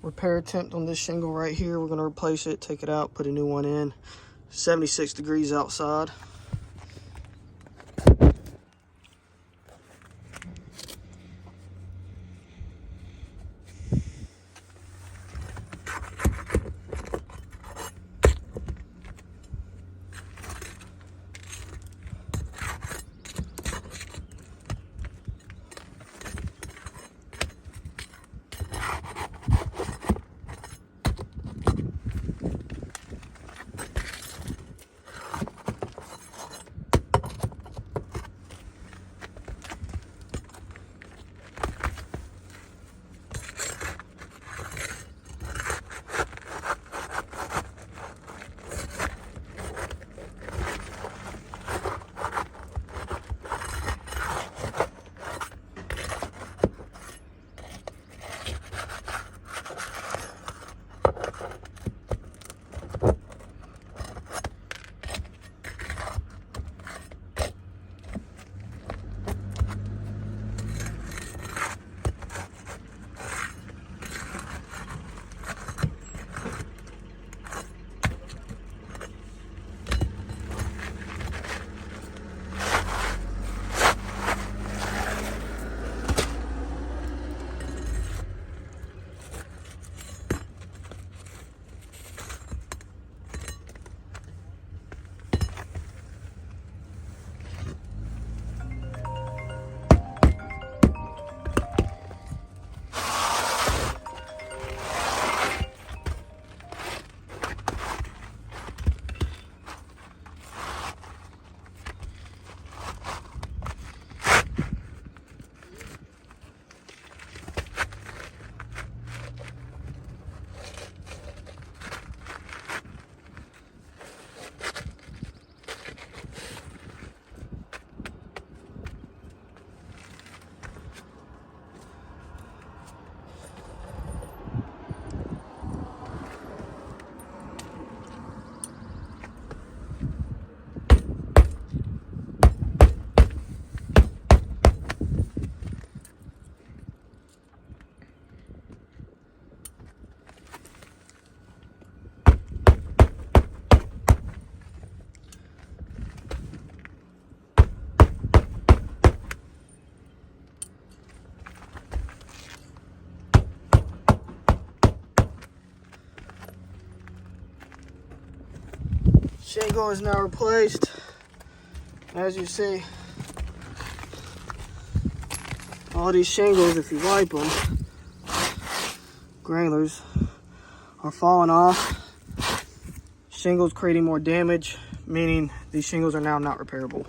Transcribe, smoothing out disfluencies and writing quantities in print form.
repair attempt on this shingle right here. We're going to replace it, take it out, put a new one in. 76 degrees outside. Shingle is now replaced. As you see, all these shingles, if you wipe them, granulars are falling off. Shingles creating more damage, meaning these shingles are now not repairable.